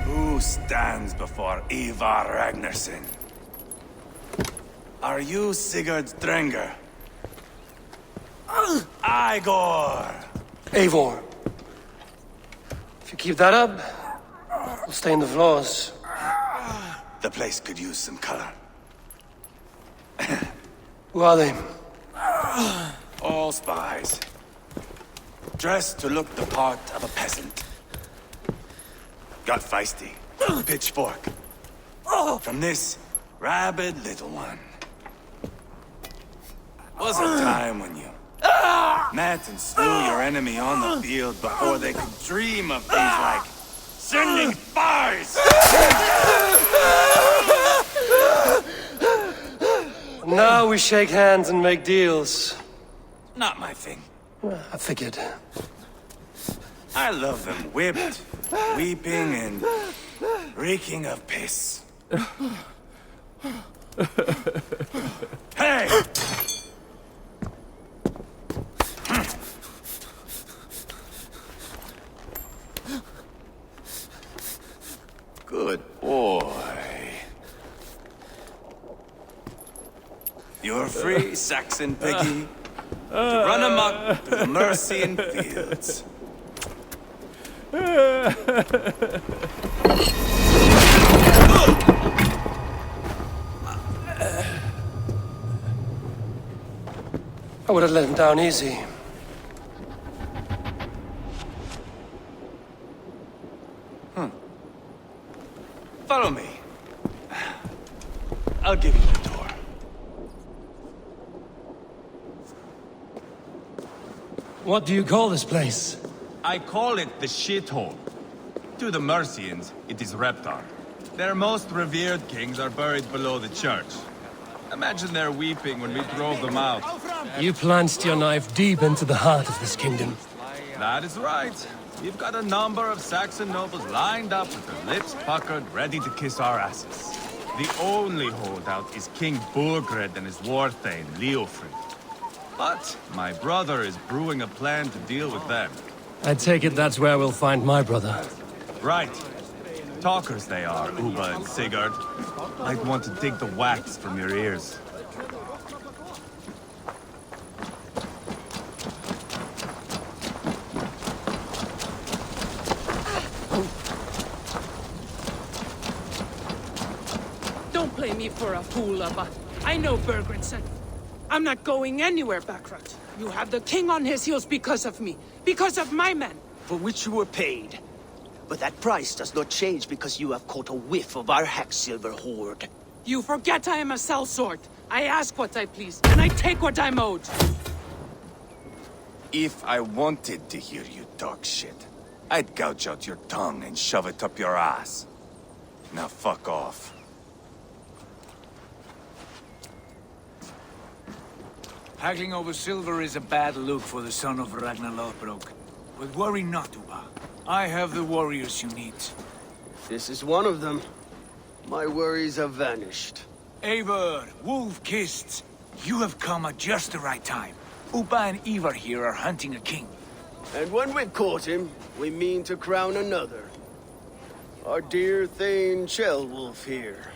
Who stands before Ivar Ragnarsson? Are you Sigurd Drenger? Igor! Eivor. If you keep that up, we'll stay in the floors. The place could use some color. Who are they? All spies. Dressed to look the part of a peasant. Got feisty. Pitchfork. From this rabid little one. Was a time when you met and slew your enemy on the field before they could dream of things like sending spies! Now we shake hands and make deals. Not my thing. I figured. I love them whipped, weeping, and reeking of piss. Hey! Good boy. You're free, Saxon piggy, to run amok through the Mercian fields. I would have let him down easy. Follow me. I'll give you the door. What do you call this place? I call it the shithole. To the Mercians, it is Reptar. Their most revered kings are buried below the church. Imagine their weeping when we drove them out. You plunged your knife deep into the heart of this kingdom. That is right. We've got a number of Saxon nobles lined up with their lips puckered, ready to kiss our asses. The only holdout is King Burgred and his war thane, Leofrid. But my brother is brewing a plan to deal with them. I take it that's where we'll find my brother. Right. Talkers they are, Uba and Sigurd. I'd want to dig the wax from your ears. Don't play me for a fool, Abba. I know Bergred said, I'm not going anywhere, Backrot. You have the king on his heels because of me. Because of my men. For which you were paid. But that price does not change because you have caught a whiff of our hack-silver hoard. You forget I am a sellsword. I ask what I please, and I take what I'm owed. If I wanted to hear you talk shit, I'd gouge out your tongue and shove it up your ass. Now fuck off. Haggling over silver is a bad look for the son of Ragnar Lothbrok. But worry not, Uba. I have the warriors you need. This is one of them. My worries have vanished. Eivor, wolf-kissed, you have come at just the right time. Uba and Ivar here are hunting a king. And when we've caught him, we mean to crown another. Our dear Thane Ceolwulf here.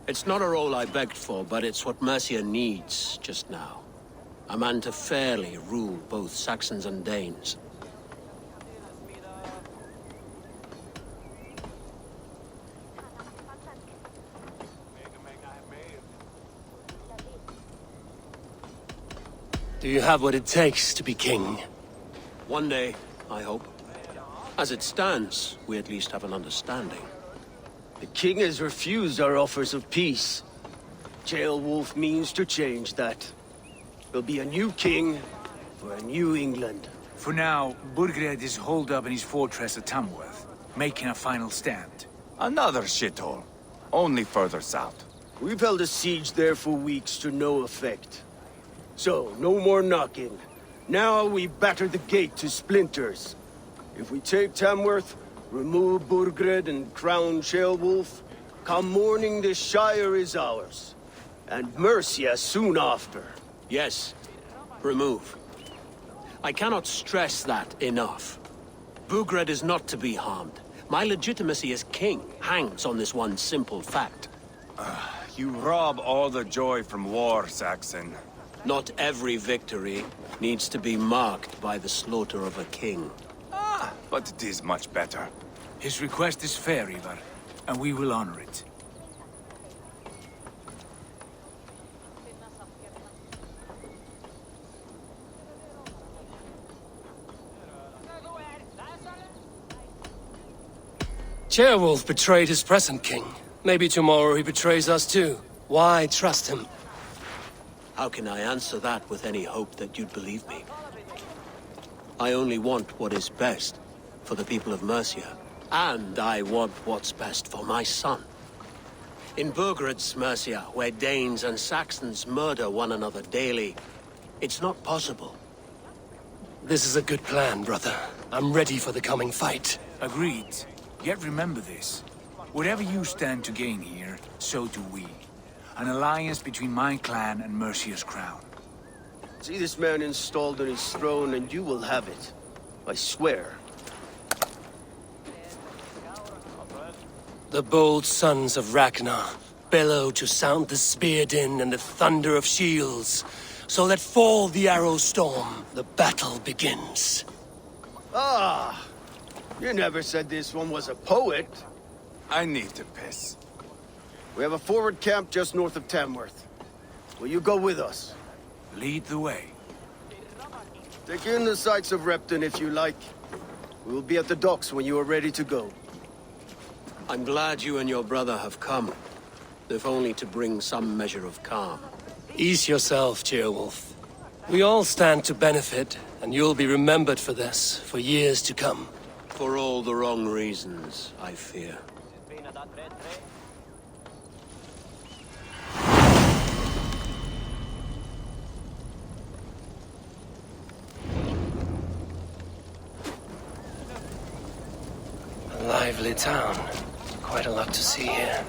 It's not a role I begged for, but it's what Mercia needs just now. A man to fairly rule both Saxons and Danes. Do you have what it takes to be king? One day, I hope. As it stands, we at least have an understanding. The king has refused our offers of peace. Ceolwulf means to change that. There'll be a new king for a new England. For now, Burgred is holed up in his fortress at Tamworth, making a final stand. Another shithole. Only further south. We've held a siege there for weeks to no effect. So, no more knocking. Now we batter the gate to splinters. If we take Tamworth, remove Burgred and crown Ceolwulf, come morning the Shire is ours. And Mercia soon after. Yes, remove. I cannot stress that enough. Bugred is not to be harmed. My legitimacy as king hangs on this one simple fact. You rob all the joy from war, Saxon. Not every victory needs to be marked by the slaughter of a king. But it is much better. His request is fair, Ivar, and we will honor it. Ceolwulf betrayed his present king. Maybe tomorrow he betrays us too. Why trust him? How can I answer that with any hope that you'd believe me? I only want what is best for the people of Mercia. And I want what's best for my son. In Burgred's Mercia, where Danes and Saxons murder one another daily, it's not possible. This is a good plan, brother. I'm ready for the coming fight. Agreed. Yet remember this. Whatever you stand to gain here, so do we. An alliance between my clan and Mercia's crown. See this man installed on his throne and you will have it. I swear. The bold sons of Ragnar bellow to sound the spear din and the thunder of shields. So let fall the arrow storm. The battle begins. Ah! You never said this one was a poet. I need to piss. We have a forward camp just north of Tamworth. Will you go with us? Lead the way. Take in the sights of Repton if you like. We will be at the docks when you are ready to go. I'm glad you and your brother have come, if only to bring some measure of calm. Ease yourself, Ceolwulf. We all stand to benefit, and you'll be remembered for this, for years to come. For all the wrong reasons, I fear. A lively town. Quite a lot to see here.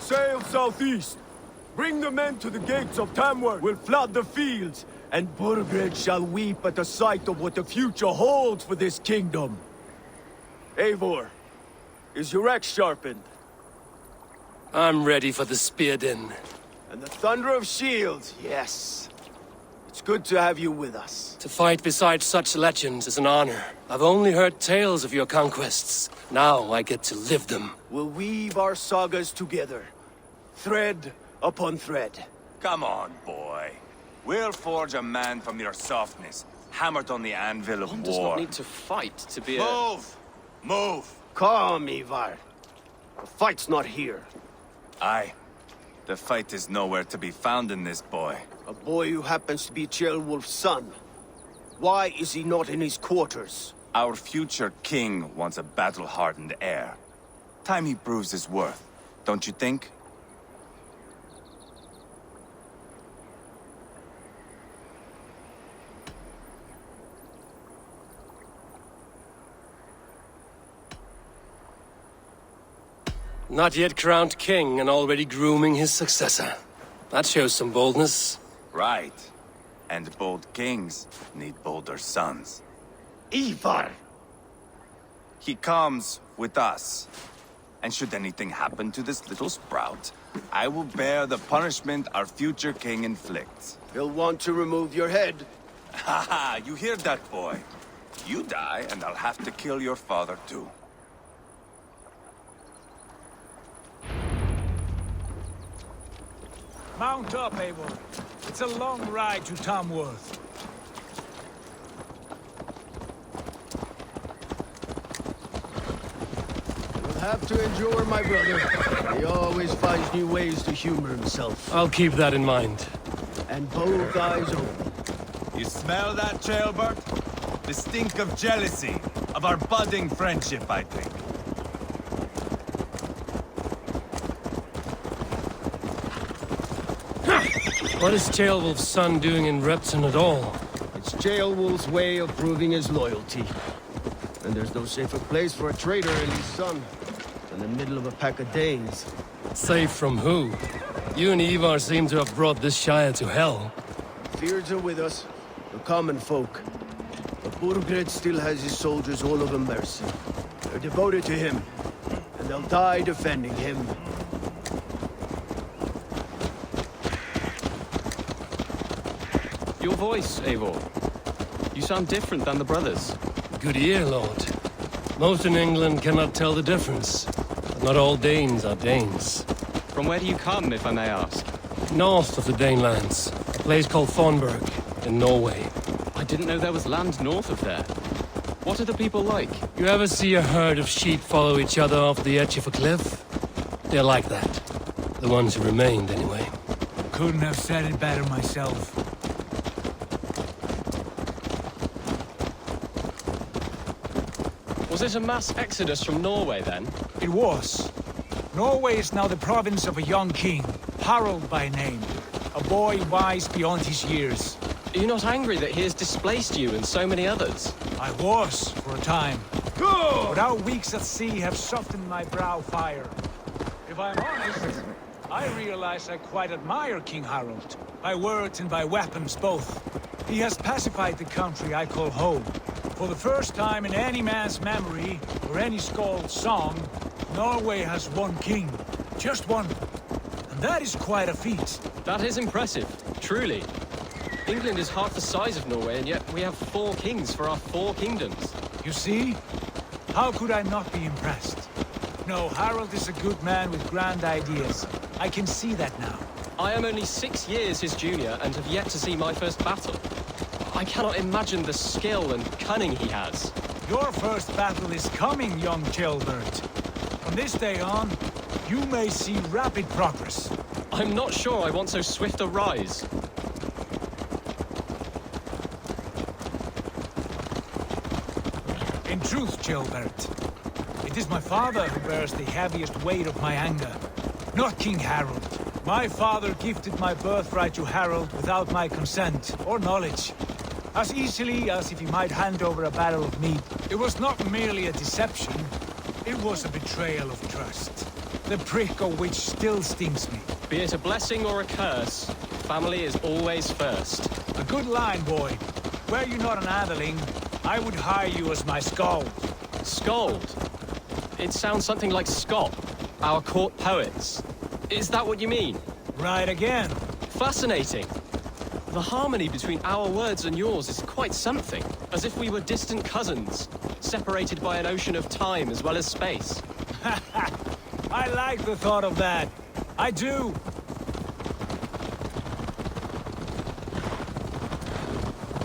Sail southeast. Bring the men to the gates of Tamworth. We'll flood the fields, and Burgred shall weep at the sight of what the future holds for this kingdom. Eivor, is your axe sharpened? I'm ready for the spear din. And the thunder of shields, yes. It's good to have you with us. To fight beside such legends is an honor. I've only heard tales of your conquests. Now I get to live them. We'll weave our sagas together, thread upon thread. Come on, boy. We'll forge a man from your softness, hammered on the anvil of One war. does not need to fight to be a... Move! Move! Calm, Ivar. The fight's not here. Aye. The fight is nowhere to be found in this boy. A boy who happens to be Ceolwulf's son. Why is he not in his quarters? Our future king wants a battle-hardened heir. Time he proves his worth, don't you think? Not yet crowned king and already grooming his successor. That shows some boldness. Right. And bold kings need bolder sons. Ivar! He comes with us. And should anything happen to this little sprout, I will bear the punishment our future king inflicts. He'll want to remove your head. Haha, you hear that, boy? You die, and I'll have to kill your father, too. Mount up, Eivor. It's a long ride to Tamworth. have to endure, my brother. He always finds new ways to humor himself. I'll keep that in mind. And both eyes open. You smell that, Trailbird? The stink of jealousy, of our budding friendship, I think. What is Ceolwulf's son doing in Repton at all? It's Ceolwulf's way of proving his loyalty. And there's no safer place for a traitor and his son than the middle of a pack of Danes. Safe from who? You and Ivar seem to have brought this Shire to hell. Fears are with us, the common folk. But Burgred still has his soldiers all over Mercia. They're devoted to him, and they'll die defending him. Your voice, Eivor. You sound different than the brothers. Good ear, Lord. Most in England cannot tell the difference. But not all Danes are Danes. From where do you come, if I may ask? North of the Danelands, a place called Thornburg, in Norway. I didn't know there was land north of there. What are the people like? You ever see a herd of sheep follow each other off the edge of a cliff? They're like that. The ones who remained, anyway. Couldn't have said it better myself. Was it a mass exodus from Norway, then? It was. Norway is now the province of a young king, Harald by name. A boy wise beyond his years. Are you not angry that he has displaced you and so many others? I was, for a time. But our weeks at sea have softened my brow fire. If I'm honest, I realize I quite admire King Harald. By words and by weapons, both. He has pacified the country I call home. For the first time in any man's memory, or any skald's song, Norway has one king. Just one. And that is quite a feat. That is impressive, truly. England is half the size of Norway, and yet we have 4 kings for our 4 kingdoms. You see? How could I not be impressed? No, Harald is a good man with grand ideas. I can see that now. I am only 6 years his junior and have yet to see my first battle. I cannot imagine the skill and cunning he has. Your first battle is coming, young Ceolbert. From this day on, you may see rapid progress. I'm not sure I want so swift a rise. In truth, Ceolbert, it is my father who bears the heaviest weight of my anger, not King Harald. My father gifted my birthright to Harald without my consent or knowledge. As easily as if he might hand over a barrel of meat. It was not merely a deception, it was a betrayal of trust. The prick of which still stings me. Be it a blessing or a curse, family is always first. A good line, boy. Were you not an atheling, I would hire you as my skald. Skald? It sounds something like Scott, our court poets. Is that what you mean? Right again. Fascinating. The harmony between our words and yours is quite something. As if we were distant cousins, separated by an ocean of time as well as space. I like the thought of that. I do.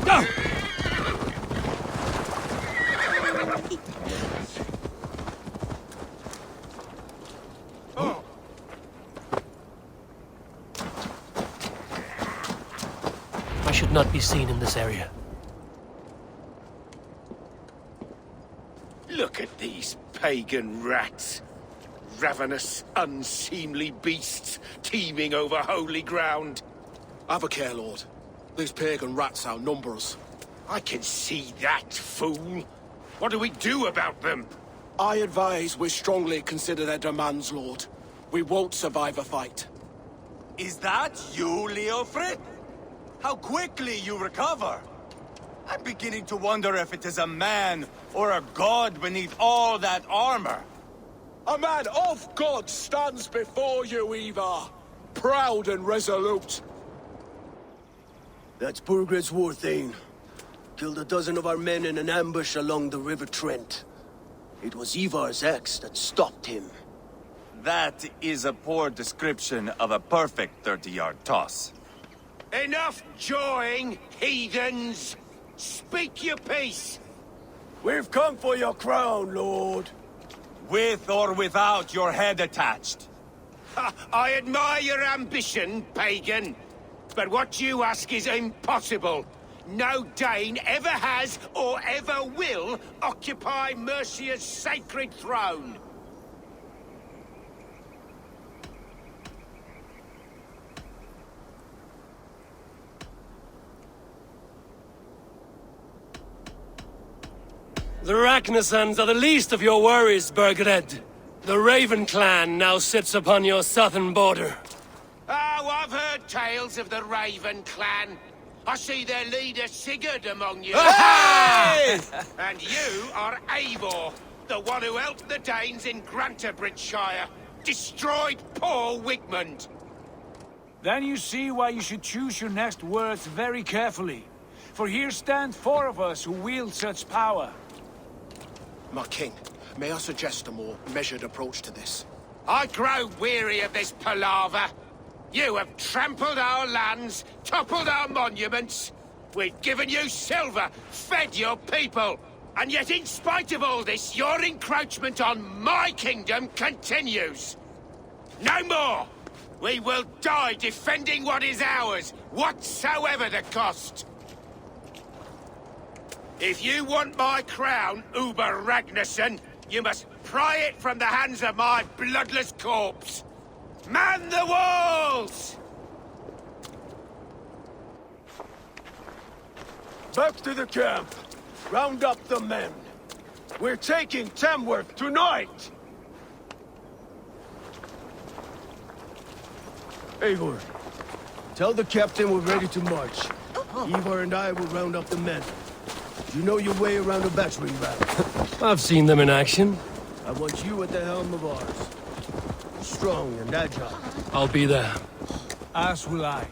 Go! I should not be seen in this area. Look at these pagan rats. Ravenous, unseemly beasts teeming over holy ground. Have a care, Lord. These pagan rats outnumber us. I can see that, fool. What do we do about them? I advise we strongly consider their demands, Lord. We won't survive a fight. Is that you, Leofrid? How quickly you recover! I'm beginning to wonder if it is a man or a god beneath all that armor. A man of God stands before you, Ivar. Proud and resolute. That's Burgred's war thane. Killed a dozen of our men in an ambush along the River Trent. It was Ivar's axe that stopped him. That is a poor description of a perfect 30-yard toss. Enough jawing, heathens! Speak your peace! We've come for your crown, Lord. with or without your head attached. I admire your ambition, pagan. But what you ask is impossible. No Dane ever has or ever will occupy Mercia's sacred throne. The Ragnarsons are the least of your worries, Burgred. The Raven clan now sits upon your southern border. Oh, I've heard tales of the Raven clan. I see their leader Sigurd among you. Hey! And you are Eivor, the one who helped the Danes in Grantabridgeshire. Destroyed poor Wigmund. Then you see why you should choose your next words very carefully. For here stand 4 of us who wield such power. My king, may I suggest a more measured approach to this? I grow weary of this palaver. You have trampled our lands, toppled our monuments. We've given you silver, fed your people. And yet in spite of all this, your encroachment on my kingdom continues. No more! We will die defending what is ours, whatsoever the cost. If you want my crown, Uber Ragnarsson, you must pry it from the hands of my bloodless corpse. Man the walls! Back to the camp. Round up the men. We're taking Tamworth tonight! Eivor, tell the captain we're ready to march. Ivar and I will round up the men. You know your way around a battering ram. I've seen them in action. I want you at the helm of ours. Strong and agile. I'll be there. As will I.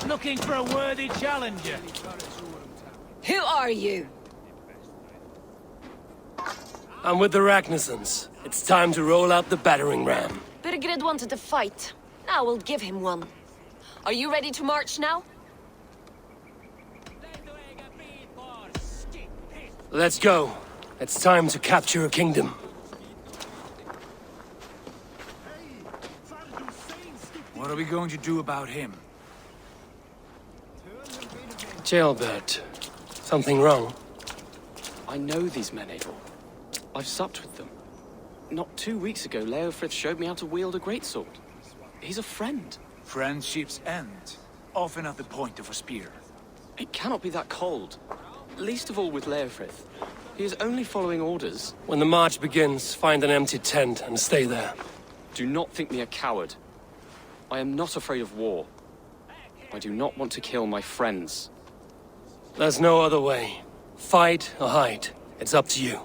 Looking for a worthy challenger. Who are you? I'm with the Ragnarsons. It's time to roll out the battering ram. Burgred wanted to fight. Now we'll give him one. Are you ready to march now? Let's go. It's time to capture a kingdom. What are we going to do about him? Jailbird. Something wrong? I know these men, Eivor. I've supped with them. Not 2 weeks ago, Leofrith showed me how to wield a greatsword. He's a friend. Friendships end, often at the point of a spear. It cannot be that cold. Least of all with Leofrith. He is only following orders. When the march begins, find an empty tent and stay there. Do not think me a coward. I am not afraid of war. I do not want to kill my friends. There's no other way. Fight or hide. It's up to you.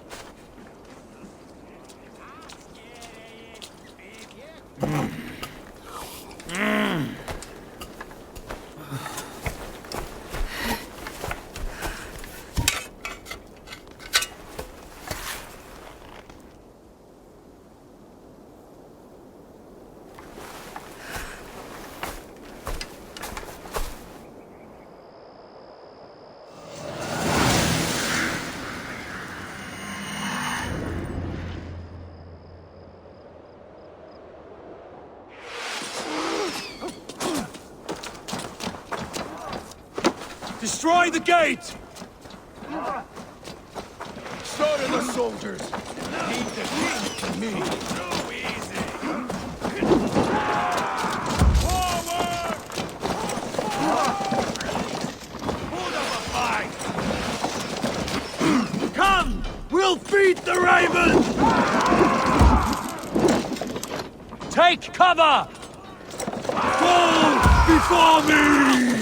Destroy the gate! Slaughter the soldiers! Lead the king to me! Too easy! Forward! Hold up a fight! Come! We'll feed the raven! Take cover! Go before me!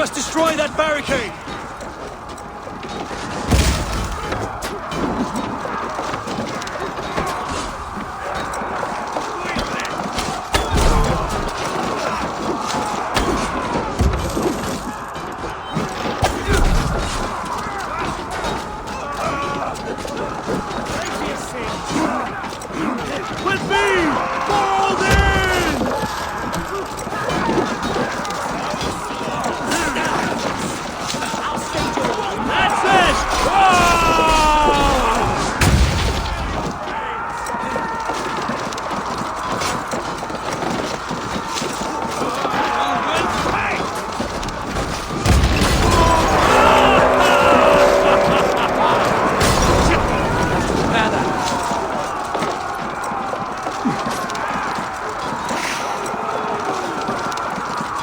must destroy that barricade!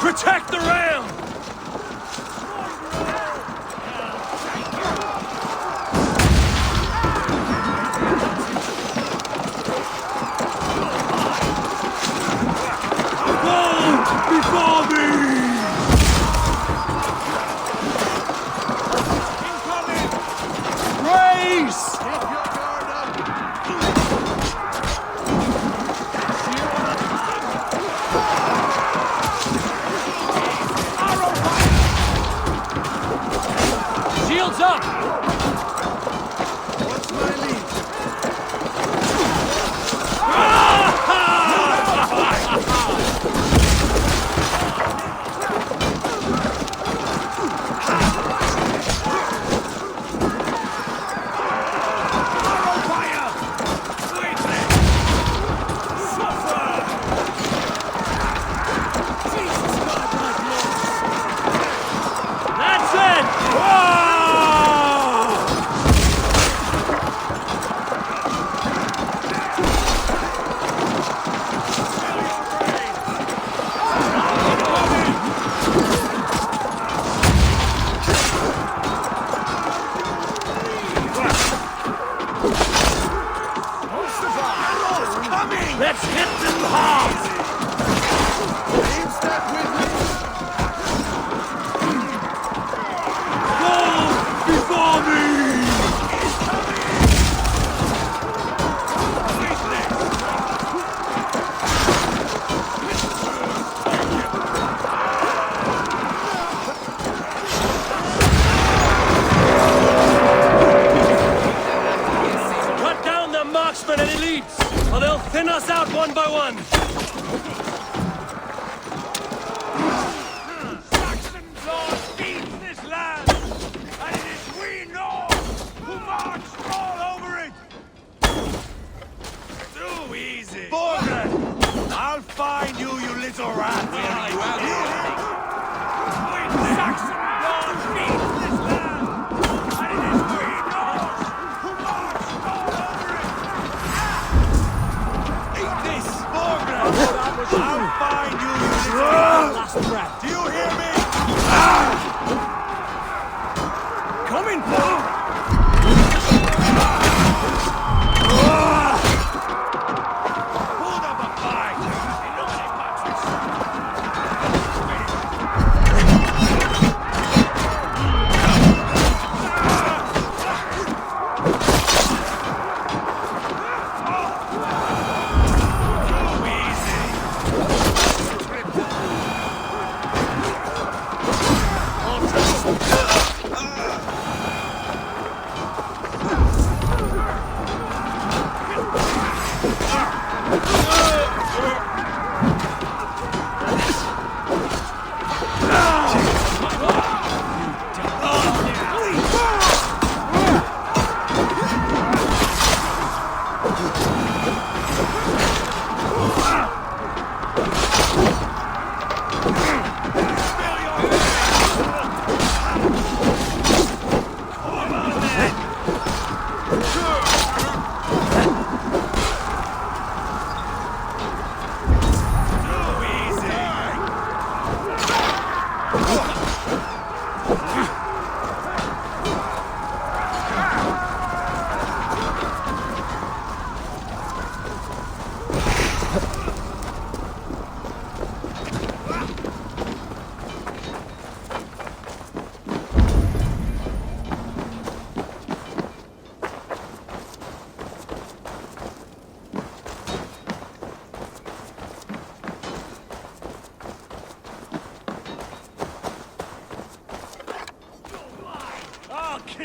Protect the ram! Go before me! Incoming! Grace! Keep your guard up! Shields up! What's my lead? Let's hit them hard! Aim step with me! Go before me! Cut down the marksmen and elites, or they'll thin us out one by one! Saxons Lord feeds this land, and it is we North who march all over it! Too easy! Borgren! I'll find you, you little rat! Where are you out? Saxon Lord feeds this land, and it is we North who march all over it! Eat this, Borgren! I'll find you, you little last breath! Do you hear me? Coming, Paul!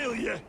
spill you!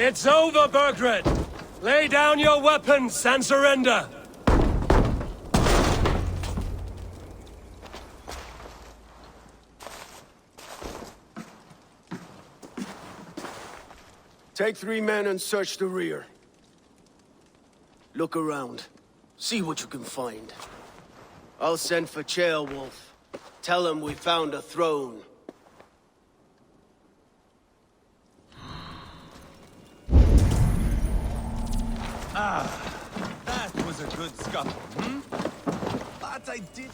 It's over, Burgred! Lay down your weapons and surrender! Take 3 men and search the rear. Look around. See what you can find. I'll send for Ceolwulf. Tell him we found a throne. That was a good scuffle, But I did...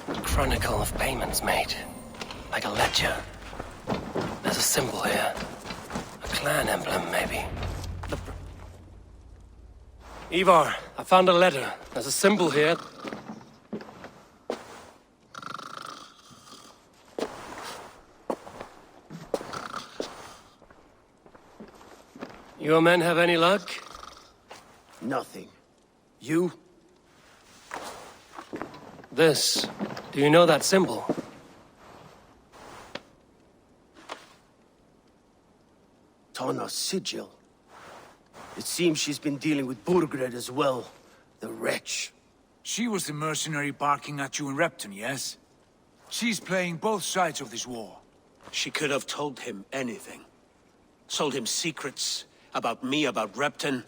A chronicle of payments made. Like a ledger. There's a symbol here. A clan emblem, maybe. Ivar, I found a letter. There's a symbol here. Your men have any luck? Nothing. You? This. Do you know that symbol? Tana's sigil. It seems she's been dealing with Burgred as well. The wretch. She was the mercenary barking at you in Repton, yes? She's playing both sides of this war. She could have told him anything. Sold him secrets about me, about Repton,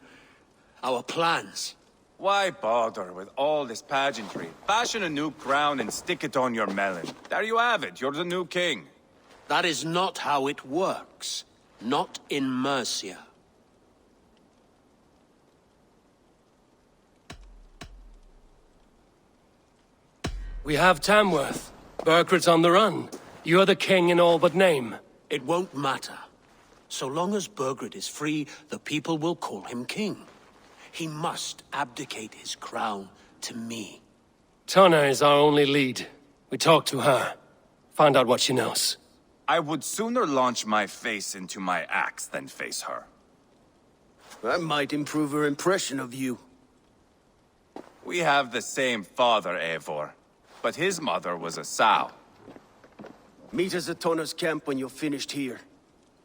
our plans. Why bother with all this pageantry? Fashion a new crown and stick it on your melon. There you have it, you're the new king. That is not how it works. Not in Mercia. We have Tamworth. Burgred's on the run. You're the king in all but name. It won't matter. So long as Burgred is free, the people will call him king. He must abdicate his crown to me. Tana is our only lead. We talk to her. Find out what she knows. I would sooner launch my face into my axe than face her. That might improve her impression of you. We have the same father, Eivor. But his mother was a sow. Meet us at Tana's camp when you're finished here.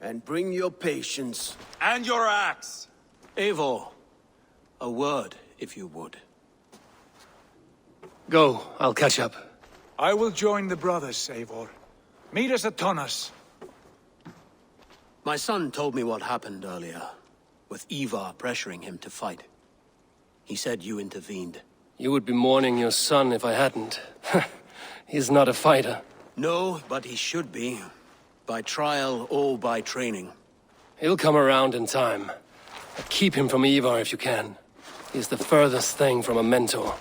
And bring your patience. And your axe! Eivor, a word, if you would. Go, I'll catch up. I will join the brothers, Eivor. Meet us at Tana's. My son told me what happened earlier, with Ivar pressuring him to fight. He said you intervened. You would be mourning your son if I hadn't. He's not a fighter. No, but he should be. By trial or by training. He'll come around in time. Keep him from Ivar if you can. He's the furthest thing from a mentor.